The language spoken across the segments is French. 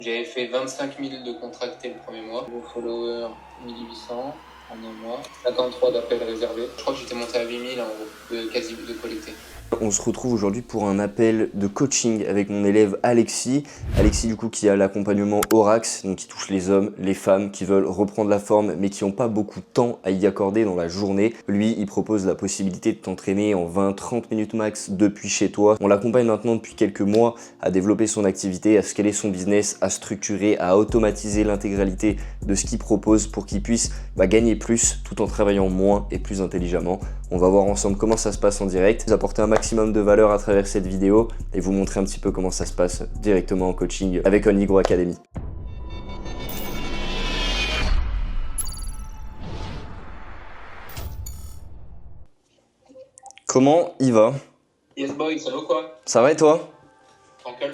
J'avais fait 25 000 de contractés le premier mois. Vos followers, 1800 en un mois. 53 d'appels réservés. Je crois que j'étais monté à 8 000 en gros, quasi de collectés. On se retrouve aujourd'hui pour un appel de coaching avec mon élève Alexis. Alexis du coup qui a l'accompagnement Orax, donc qui touche les hommes, les femmes qui veulent reprendre la forme mais qui n'ont pas beaucoup de temps à y accorder dans la journée. Lui, il propose la possibilité de t'entraîner en 20-30 minutes max depuis chez toi. On l'accompagne maintenant depuis quelques mois à développer son activité, à scaler son business, à structurer, à automatiser l'intégralité de ce qu'il propose pour qu'il puisse gagner plus tout en travaillant moins et plus intelligemment. On va voir ensemble comment ça se passe en direct, vous apporter un maximum de valeur à travers cette vidéo et vous montrer un petit peu comment ça se passe directement en coaching avec Onigro Academy. Comment il va? Yes boy, ça va quoi? Ça va et toi? Tranquille.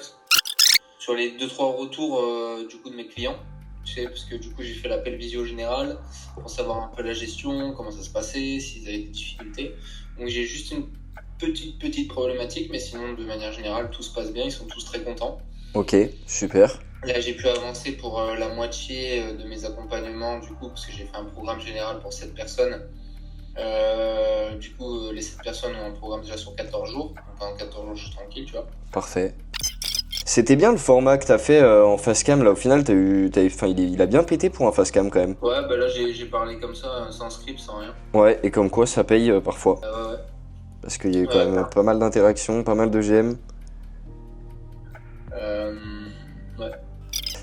Sur les 2-3 retours du coup de mes clients, tu sais, parce que du coup j'ai fait l'appel visio général pour savoir un peu la gestion, comment ça se passait, s'ils avaient des difficultés. Donc j'ai juste une petite problématique, mais sinon de manière générale tout se passe bien, ils sont tous très contents. Ok, super. Là j'ai pu avancer pour la moitié de mes accompagnements du coup, parce que j'ai fait un programme général pour 7 personnes. Du coup les 7 personnes ont un programme déjà sur 14 jours, donc pendant 14 jours je suis tranquille, tu vois. Parfait. C'était bien le format que t'as fait en facecam là, au final il a bien pété pour un facecam quand même. Ouais, bah là j'ai parlé comme ça, sans script, sans rien. Ouais, et comme quoi ça paye parfois. Ouais. Parce qu'il y a eu quand même pas mal d'interactions, pas mal de GM. Ouais.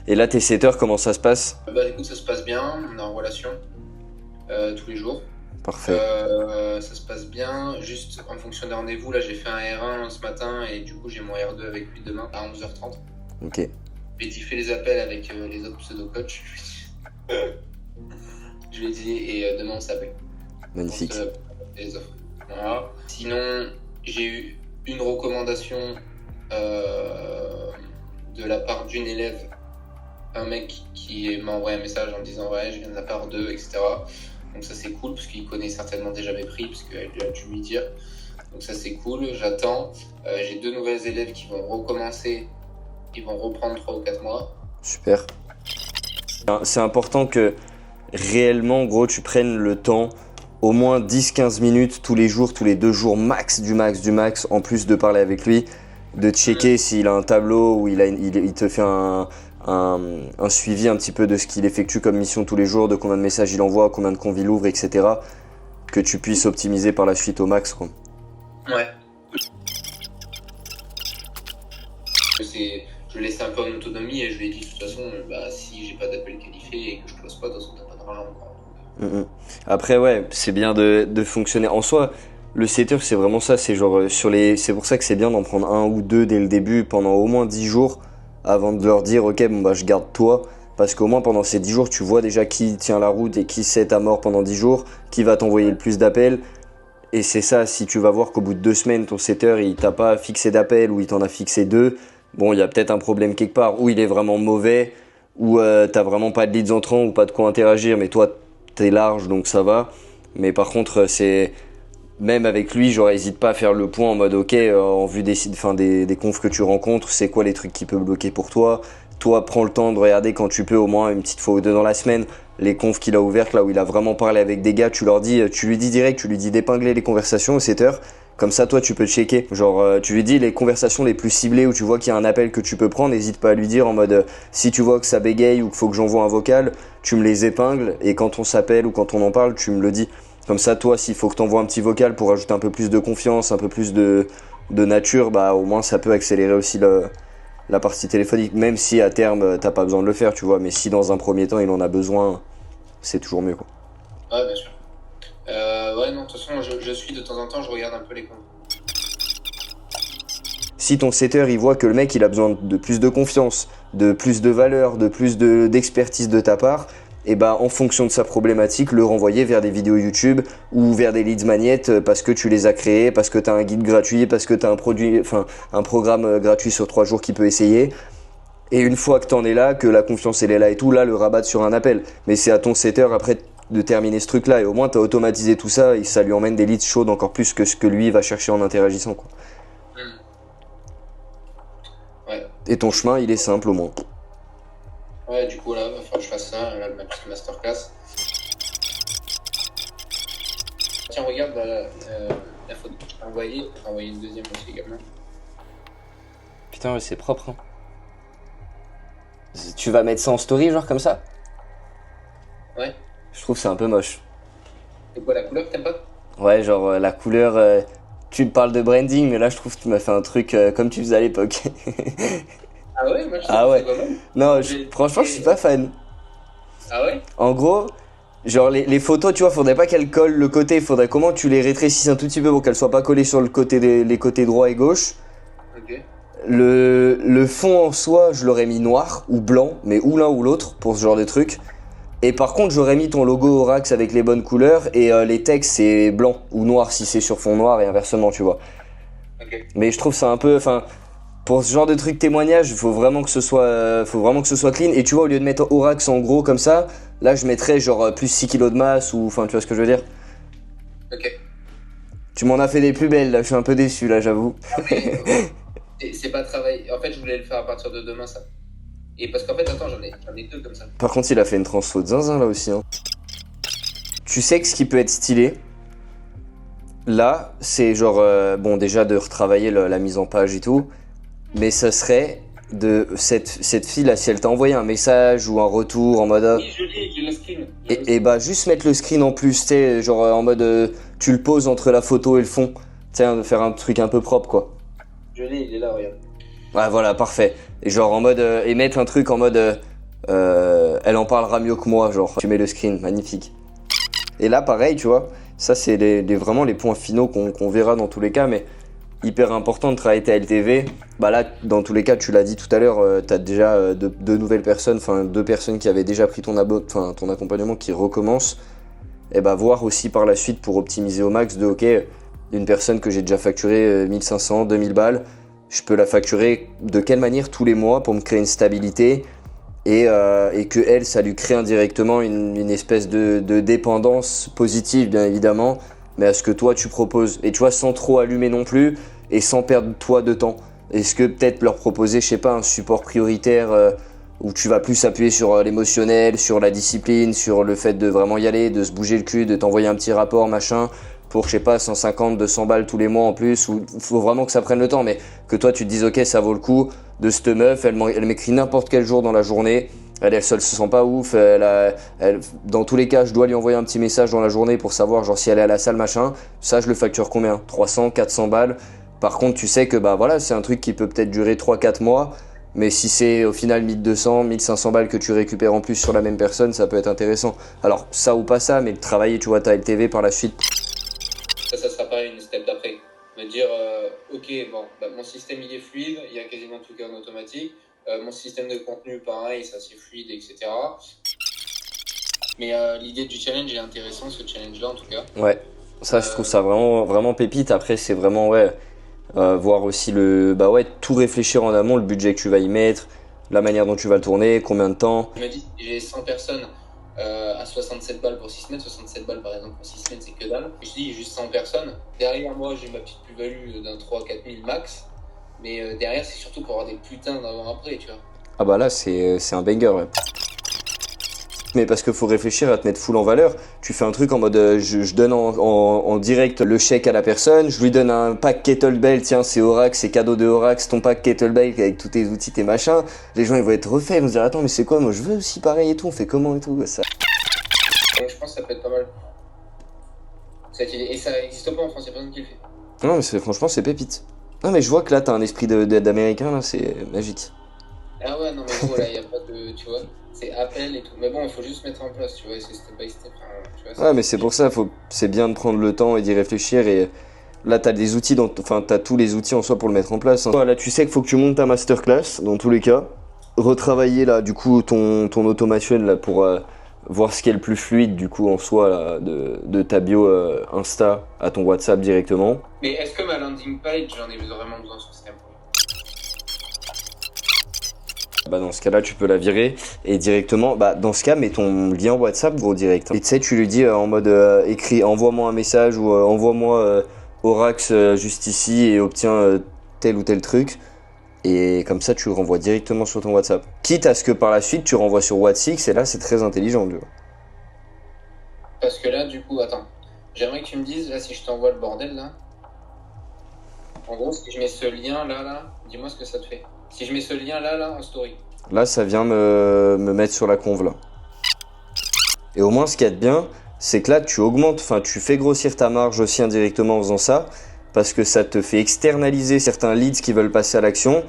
Et là tes 7 heures, comment ça se passe? Bah écoute, ça se passe bien, on est en relation tous les jours. Parfait. Ça se passe bien, juste en fonction des rendez-vous. Là j'ai fait un R1 ce matin et du coup j'ai mon R2 avec lui demain à 11h30. Ok. J'ai dit fait les appels avec les autres pseudo-coachs. Je lui ai dit et demain on s'appelle. Magnifique. Les offres. Voilà. Sinon j'ai eu une recommandation de la part d'une élève, un mec qui m'a envoyé un message en me disant ouais je viens de la part d'eux, etc. Donc ça c'est cool parce qu'il connaît certainement déjà mes prix parce qu'elle a dû lui dire. Donc ça c'est cool, j'attends. J'ai 2 nouvelles élèves qui vont recommencer, ils vont reprendre 3 ou 4 mois. Super. C'est important que réellement gros tu prennes le temps, au moins 10-15 minutes tous les jours, tous les 2 jours max du max, en plus de parler avec lui, de checker s'il a un tableau où il te fait un suivi un petit peu de ce qu'il effectue comme mission tous les jours, de combien de messages il envoie, combien de convies il ouvre, etc. Que tu puisses optimiser par la suite au max, quoi. Ouais. Je laisse un peu en autonomie et je lui ai dit de toute façon, si j'ai pas d'appel qualifié et que je close pas, de toute façon t'as pas d'argent encore. Après ouais, c'est bien de fonctionner. En soi, le setter c'est vraiment ça, c'est genre c'est pour ça que c'est bien d'en prendre 1 ou 2 dès le début pendant au moins 10 jours avant de leur dire ok bon je garde toi, parce qu'au moins pendant ces 10 jours tu vois déjà qui tient la route et qui sait ta mort pendant 10 jours, qui va t'envoyer le plus d'appels. Et c'est ça, si tu vas voir qu'au bout de 2 semaines ton setter il t'a pas fixé d'appels ou il t'en a fixé 2, bon il y a peut-être un problème quelque part, ou il est vraiment mauvais, ou t'as vraiment pas de leads entrants ou pas de quoi interagir, mais toi t'es large donc ça va. Mais par contre c'est même avec lui, genre hésite pas à faire le point en mode ok en vue des confs que tu rencontres, c'est quoi les trucs qui peuvent bloquer pour toi. Toi prends le temps de regarder quand tu peux, au moins une petite fois ou 2 dans la semaine, les confs qu'il a ouvertes là où il a vraiment parlé avec des gars, tu lui dis direct, tu lui dis d'épingler les conversations au setter. Comme ça, toi, tu peux checker. Genre, tu lui dis les conversations les plus ciblées où tu vois qu'il y a un appel que tu peux prendre. N'hésite pas à lui dire en mode si tu vois que ça bégaye ou qu'il faut que j'envoie un vocal, tu me les épingles et quand on s'appelle ou quand on en parle, tu me le dis. Comme ça, toi, s'il faut que t'envoies un petit vocal pour ajouter un peu plus de confiance, un peu plus de nature, au moins ça peut accélérer aussi la partie téléphonique. Même si à terme, t'as pas besoin de le faire, tu vois. Mais si dans un premier temps, il en a besoin, c'est toujours mieux, quoi. Ouais, bien sûr. Ouais, non, de toute façon, je suis de temps en temps, je regarde un peu les comptes. Si ton setter il voit que le mec il a besoin de plus de confiance, de plus de valeur, de plus d'expertise de ta part, et en fonction de sa problématique, le renvoyer vers des vidéos YouTube ou vers des leads magnettes parce que tu les as créés, parce que tu as un guide gratuit, parce que tu as un programme gratuit sur 3 jours qu'il peut essayer. Et une fois que tu en es là, que la confiance elle est là et tout, là le rabattre sur un appel. Mais c'est à ton setter après de terminer ce truc là, et au moins tu as automatisé tout ça et ça lui emmène des leads chauds encore plus que ce que lui va chercher en interagissant, quoi. Ouais. Et ton chemin il est simple au moins. Ouais, du coup, là, il va falloir que je fasse ça, là, ma petite masterclass. Tiens, regarde la photo que je t'ai envoyée. Je t'ai envoyé une deuxième aussi également. Putain, ouais, c'est propre, hein. Tu vas mettre ça en story, genre comme ça? Ouais. Je trouve que c'est un peu moche. C'est quoi la couleur que t'aimes pas? Ouais, genre la couleur. Tu me parles de branding, mais là je trouve que tu m'as fait un truc comme tu faisais à l'époque. Ah ouais, moi je Ah trouve que ouais. c'est pas mal. Non, J'ai- franchement, je suis pas fan. Ah ouais? En gros, genre les photos, tu vois, faudrait pas qu'elles collent le côté. Faudrait comment tu les rétrécisses un tout petit peu pour qu'elles soient pas collées sur le côté les côtés droit et gauche. Ok. Le fond en soi, je l'aurais mis noir ou blanc, mais ou l'un ou l'autre pour ce genre de truc. Et par contre, j'aurais mis ton logo Aurax avec les bonnes couleurs et les textes c'est blanc ou noir si c'est sur fond noir et inversement, tu vois. Ok. Mais je trouve ça un peu, enfin, pour ce genre de truc témoignage, faut vraiment que ce soit clean. Et tu vois, au lieu de mettre Aurax en gros comme ça, là je mettrais genre plus 6 kilos de masse ou, enfin, tu vois ce que je veux dire. Ok. Tu m'en as fait des plus belles là, je suis un peu déçu là, j'avoue. Ah, mais c'est pas travail. En fait, je voulais le faire à partir de demain, ça. Et parce qu'en fait, attends, j'en ai deux comme ça. Par contre, il a fait une transfo de zinzin là aussi, hein. Tu sais que ce qui peut être stylé, là, c'est genre, bon, déjà de retravailler la mise en page et tout, mais ça serait de cette fille là, si elle t'a envoyé un message ou un retour en mode. Oui, j'ai le screen. Et bah, juste mettre le screen en plus, tu sais, genre en mode. Tu le poses entre la photo et le fond, tu sais, de faire un truc un peu propre quoi. Je l'ai, il est là, regarde. Ouais, voilà, parfait. Et genre en mode. Et mettre un truc en mode. Elle en parlera mieux que moi, genre. Tu mets le screen, magnifique. Et là, pareil, tu vois, ça c'est vraiment les points finaux qu'on verra dans tous les cas, mais hyper important de travailler ta LTV. Bah là, dans tous les cas, tu l'as dit tout à l'heure, t'as déjà deux nouvelles personnes, enfin 2 personnes qui avaient déjà pris ton accompagnement qui recommencent. Et bah voir aussi par la suite pour optimiser au max de ok, une personne que j'ai déjà facturé 1500, 2000 balles, je peux la facturer de quelle manière tous les mois pour me créer une stabilité et que elle, ça lui crée indirectement une espèce de dépendance positive, bien évidemment, mais à ce que toi tu proposes. Et tu vois, sans trop allumer non plus et sans perdre toi de temps. Est-ce que peut-être leur proposer, je sais pas, un support prioritaire où tu vas plus appuyer sur l'émotionnel, sur la discipline, sur le fait de vraiment y aller, de se bouger le cul, de t'envoyer un petit rapport, machin, pour, je sais pas, 150, 200 balles tous les mois en plus, ou faut vraiment que ça prenne le temps, mais que toi tu te dises ok, ça vaut le coup de cette meuf, elle m'écrit n'importe quel jour dans la journée, elle se sent pas ouf, dans tous les cas je dois lui envoyer un petit message dans la journée pour savoir genre si elle est à la salle machin, ça je le facture combien? 300, 400 balles. Par contre tu sais que bah voilà, c'est un truc qui peut peut-être durer 3-4 mois, mais si c'est au final 1200, 1500 balles que tu récupères en plus sur la même personne, ça peut être intéressant. Alors ça ou pas ça, mais de travailler tu vois ta LTV par la suite. Ça sera pas une step d'après. Me dire, ok, bon, bah, mon système il est fluide, il y a quasiment tout qui est en automatique. Mon système de contenu, pareil, ça c'est fluide, etc. Mais l'idée du challenge est intéressante, ce challenge-là en tout cas. Ouais, ça je trouve ça vraiment, vraiment pépite. Après, c'est vraiment, ouais, voir aussi bah ouais, tout réfléchir en amont, le budget que tu vas y mettre, la manière dont tu vas le tourner, combien de temps. Je me dis, si j'ai 100 personnes à 67 balles pour 6 semaines, 67 balles par exemple pour 6 semaines, c'est que dalle. Je dis juste 100 personnes. Derrière moi, j'ai ma petite plus-value d'un 3-4 000 max. Mais derrière, c'est surtout pour avoir des putains d'avant-après, tu vois. Ah bah là, c'est un banger, ouais. Mais parce qu'il faut réfléchir à te mettre full en valeur. Tu fais un truc en mode je donne en direct le chèque à la personne, je lui donne un pack kettlebell, tiens c'est Aurax, c'est cadeau de Aurax, ton pack kettlebell avec tous tes outils, tes machins. Les gens ils vont être refaits, ils vont se dire attends mais c'est quoi, moi je veux aussi pareil et tout, on fait comment et tout ça. Donc je pense que ça peut être pas mal. Et ça n'existe pas en France, il n'y a personne qui le fait. Non mais franchement c'est pépite. Non mais je vois que là t'as un esprit d'américain là, c'est magique. Ah ouais, non mais gros là, il n'y a pas de, tu vois, c'est appel et tout. Mais bon, il faut juste mettre en place, tu vois, c'est step by step. Tu vois, ouais mais c'est pour ça, c'est bien de prendre le temps et d'y réfléchir et là t'as des outils, t'as tous les outils en soi pour le mettre en place. Hein. Là tu sais qu'il faut que tu montes ta masterclass dans tous les cas. Retravailler là du coup ton automation là pour voir ce qui est le plus fluide du coup en soi là, de ta bio Insta à ton WhatsApp directement. Mais est-ce que ma landing page, j'en ai vraiment besoin sur ce tempo? Bah dans ce cas-là, tu peux la virer et directement, bah dans ce cas, mets ton lien WhatsApp gros direct. Et tu sais, tu lui dis en mode écrit, envoie-moi un message ou envoie-moi Aurax juste ici et obtiens tel ou tel truc. Et comme ça, tu le renvoies directement sur ton WhatsApp. Quitte à ce que par la suite, tu renvoies sur WhatsApp, et là, c'est très intelligent, tu vois. Parce que là, du coup, attends. J'aimerais que tu me dises, là, si je t'envoie le bordel, là. En gros, si je mets ce lien là, dis-moi ce que ça te fait. Si je mets ce lien là, en story. Là, ça vient me mettre sur la conve, là. Et au moins, ce qu'il y a de bien, c'est que là, tu augmentes, enfin, tu fais grossir ta marge aussi indirectement en faisant ça, parce que ça te fait externaliser certains leads qui veulent passer à l'action,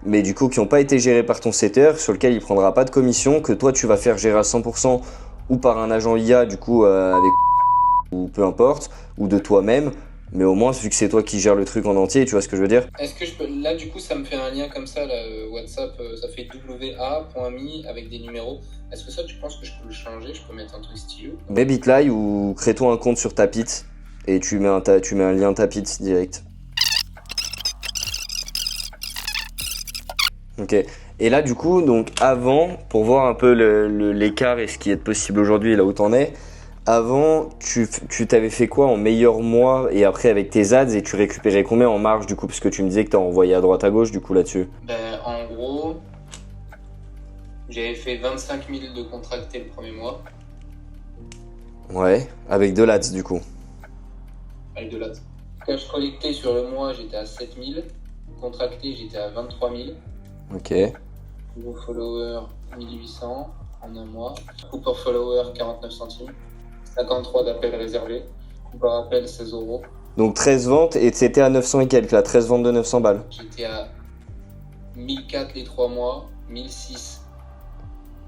mais du coup, qui n'ont pas été gérés par ton setter, sur lequel il prendra pas de commission, que toi, tu vas faire gérer à 100%, ou par un agent IA, du coup, avec ou peu importe, ou de toi-même. Mais au moins, vu que c'est toi qui gères le truc en entier, tu vois ce que je veux dire? Est-ce que je peux... Là, du coup, ça me fait un lien comme ça, là, WhatsApp, ça fait wa.me avec des numéros. Est-ce que ça, tu penses que je peux le changer? Je peux mettre un truc stylé? Mets Bitly ou crée-toi un compte sur Tapit et tu mets un lien Tapit direct. Ok. Et là, du coup, donc avant, pour voir un peu l'écart et ce qui est possible aujourd'hui, là où t'en es, avant, tu t'avais fait quoi en meilleur mois et après avec tes ads et tu récupérais combien en marge du coup? Parce que tu me disais que t'as envoyé à droite à gauche du coup là-dessus. Ben, en gros, j'avais fait 25 000 de contractés le premier mois. Ouais, avec de l'ads du coup. Avec de l'ads. Cash collecté sur le mois, j'étais à 7 000. Contracté, j'étais à 23 000. Ok. Nouveau follower, 1800 en un mois. Coût par follower, 49 centimes. 53 d'appels réservés. Coût par appel, 16 euros. Donc 13 ventes et c'était à 900 et quelques là, 13 ventes de 900 balles. J'étais à 1004 les 3 mois, 1006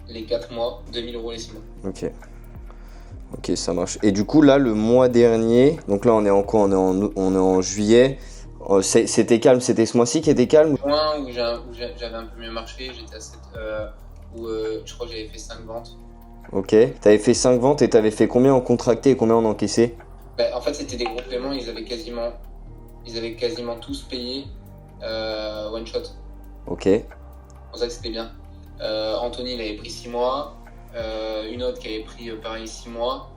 les 4 mois, 2000 euros les 6 mois. Ok. Ok, ça marche. Et du coup là, le mois dernier, donc là on est en quoi? On est en juillet. C'était calme, c'était ce mois-ci qui était calme? Juin où j'avais un peu mieux marché, j'étais à 7, je crois que j'avais fait 5 ventes. Ok, t'avais fait 5 ventes et t'avais fait combien en contracté et combien en encaissé? Ben, en fait, c'était des gros paiements, ils avaient quasiment tous payé one shot. Ok. C'est pour ça que c'était bien. Anthony, il avait pris 6 mois. Une autre qui avait pris pareil 6 mois.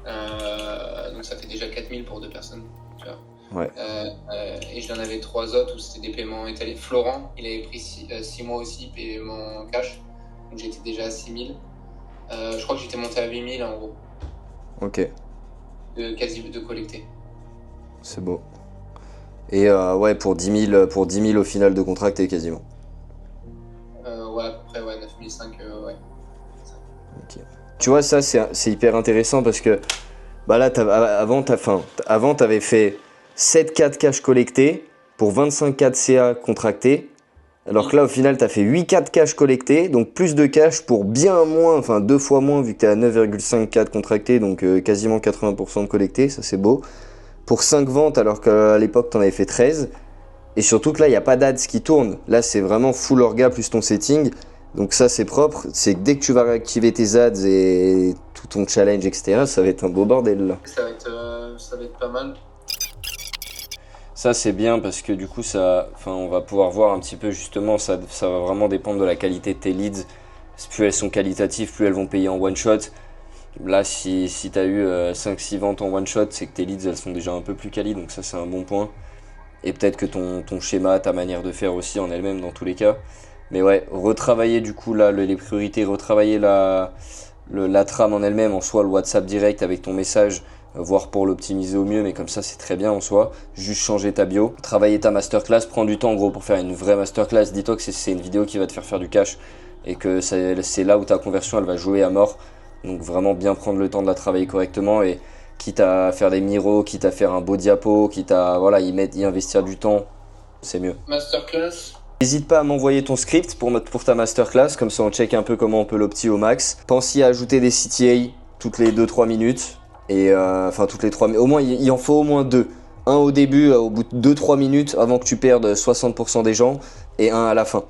Donc ça fait déjà 4000 pour 2 personnes. Tu vois. Ouais. Et j'en avais 3 autres où c'était des paiements étalés. Florent, il avait pris 6 mois aussi, paiement cash. Donc j'étais déjà à 6000. Je crois que j'étais monté à 8000 en gros. Ok. De collecter. C'est beau. Et ouais, pour 10 000 au final de contracté quasiment. Ouais, à peu près, ouais, 9005, ouais. Ok. Tu vois, ça c'est hyper intéressant parce que bah là, avant t'avais fait 7K de cash collecté pour 25K de CA contracté. Alors que là, au final, t'as fait 8K de cash collecté, donc plus de cash pour bien moins, enfin 2 fois moins vu que t'es à 9,5K de contracté, donc quasiment 80% de collecté, ça c'est beau. Pour 5 ventes alors qu'à l'époque t'en avais fait 13. Et surtout que là, il n'y a pas d'ads qui tournent. Là, c'est vraiment full orga plus ton setting. Donc ça, c'est propre. C'est que dès que tu vas réactiver tes ads et tout ton challenge, etc., ça va être un beau bordel là. Ça va être pas mal. Ça, c'est bien parce que du coup, on va pouvoir voir un petit peu justement, ça va vraiment dépendre de la qualité de tes leads. Plus elles sont qualitatives, plus elles vont payer en one shot. Là, si tu as eu 5-6 ventes en one shot, c'est que tes leads, elles sont déjà un peu plus quali. Donc ça, c'est un bon point. Et peut-être que ton schéma, ta manière de faire aussi en elle-même dans tous les cas. Mais ouais, retravailler du coup là les priorités, retravailler la trame en elle-même, en soi le WhatsApp direct avec ton message, voir pour l'optimiser au mieux, mais comme ça c'est très bien en soi. Juste changer ta bio, travailler ta masterclass, prendre du temps en gros pour faire une vraie masterclass. Dis-toi que c'est une vidéo qui va te faire du cash et que c'est là où ta conversion elle va jouer à mort. Donc vraiment bien prendre le temps de la travailler correctement et quitte à faire des miros, quitte à faire un beau diapo, quitte à y investir du temps, c'est mieux. Masterclass. N'hésite pas à m'envoyer ton script pour ta masterclass, comme ça on check un peu comment on peut l'opti au max. Pense-y à ajouter des CTA toutes les 2-3 minutes, et enfin toutes les 3 minutes, au moins il en faut au moins 2. Un au début, au bout de 2-3 minutes, avant que tu perdes 60% des gens, et un à la fin.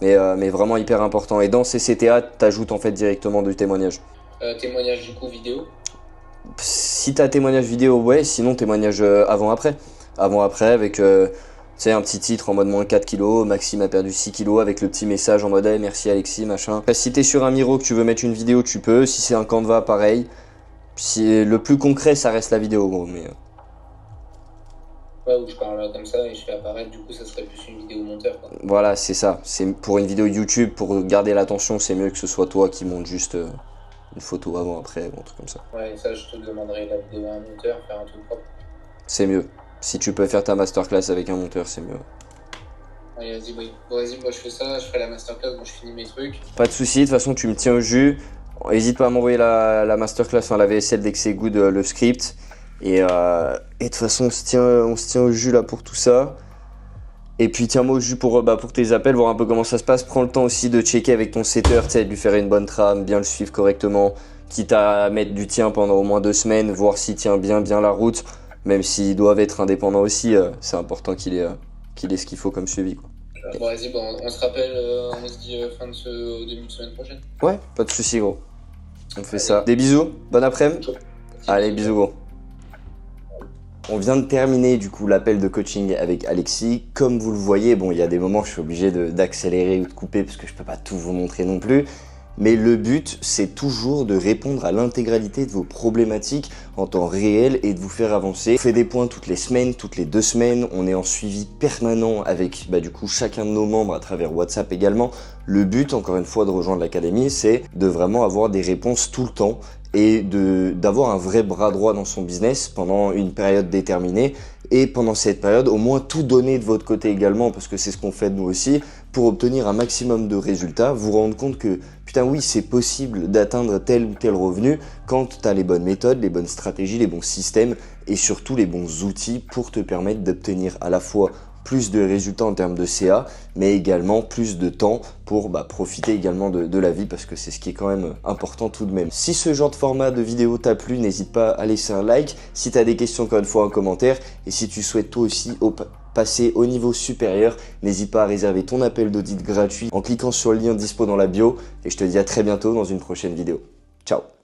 Mais vraiment hyper important. Et dans ces CTA, t'ajoutes en fait directement du témoignage. Témoignage du coup vidéo. Si t'as témoignage vidéo, ouais, sinon témoignage avant-après. Avant-après avec un petit titre en mode moins 4 kilos, Maxime a perdu 6 kilos avec le petit message en mode hey, merci Alexis, machin. Si t'es sur un Miro que tu veux mettre une vidéo, tu peux. Si c'est un Canva, pareil. Si le plus concret, ça reste la vidéo, gros. Mais Ouais, où je parle comme ça et je fais apparaître, du coup, ça serait plus une vidéo monteur, quoi. Voilà, c'est ça. C'est pour une vidéo YouTube, pour garder l'attention, c'est mieux que ce soit toi qui monte juste une photo avant, après, ou un truc comme ça. Ouais, et ça, je te demanderai la vidéo à un monteur, faire un truc propre. C'est mieux. Si tu peux faire ta masterclass avec un monteur, c'est mieux. Allez, vas-y, oui. Bon, vas-y, moi je fais ça, je ferai la masterclass, bon, je finis mes trucs. Pas de soucis, de toute façon, tu me tiens au jus. N'hésite pas à m'envoyer la masterclass, enfin la VSL dès que c'est good, le script. Et de toute façon, on se tient au jus là pour tout ça. Et puis tiens-moi au jus pour tes appels, voir un peu comment ça se passe. Prends le temps aussi de checker avec ton setter, tu sais, de lui faire une bonne trame, bien le suivre correctement. Quitte à mettre du tien pendant au moins 2 semaines, voir s'il tient bien la route. Même s'ils doivent être indépendants aussi, c'est important qu'il ait ce qu'il faut comme suivi, quoi. Bon, vas-y, bon, on se rappelle, on se dit fin de au début de semaine prochaine. Ouais, pas de soucis, gros. On fait ça. Des bisous, bon après-midi. Allez, bisous, gros. On vient de terminer du coup l'appel de coaching avec Alexis. Comme vous le voyez, bon, il y a des moments où je suis obligé d'accélérer ou de couper parce que je peux pas tout vous montrer non plus. Mais le but, c'est toujours de répondre à l'intégralité de vos problématiques en temps réel et de vous faire avancer. On fait des points toutes les semaines, toutes les 2 semaines. On est en suivi permanent avec du coup chacun de nos membres à travers WhatsApp également. Le but, encore une fois, de rejoindre l'académie, c'est de vraiment avoir des réponses tout le temps et d'avoir un vrai bras droit dans son business pendant une période déterminée. Et pendant cette période, au moins tout donner de votre côté également, parce que c'est ce qu'on fait nous aussi, pour obtenir un maximum de résultats, vous rendre compte que, putain oui, c'est possible d'atteindre tel ou tel revenu quand tu as les bonnes méthodes, les bonnes stratégies, les bons systèmes et surtout les bons outils pour te permettre d'obtenir à la fois plus de résultats en termes de CA, mais également plus de temps pour profiter également de la vie, parce que c'est ce qui est quand même important tout de même. Si ce genre de format de vidéo t'a plu, n'hésite pas à laisser un like. Si tu as des questions, encore une fois, un commentaire. Et si tu souhaites toi aussi passer au niveau supérieur, n'hésite pas à réserver ton appel d'audit gratuit en cliquant sur le lien dispo dans la bio. Et je te dis à très bientôt dans une prochaine vidéo. Ciao!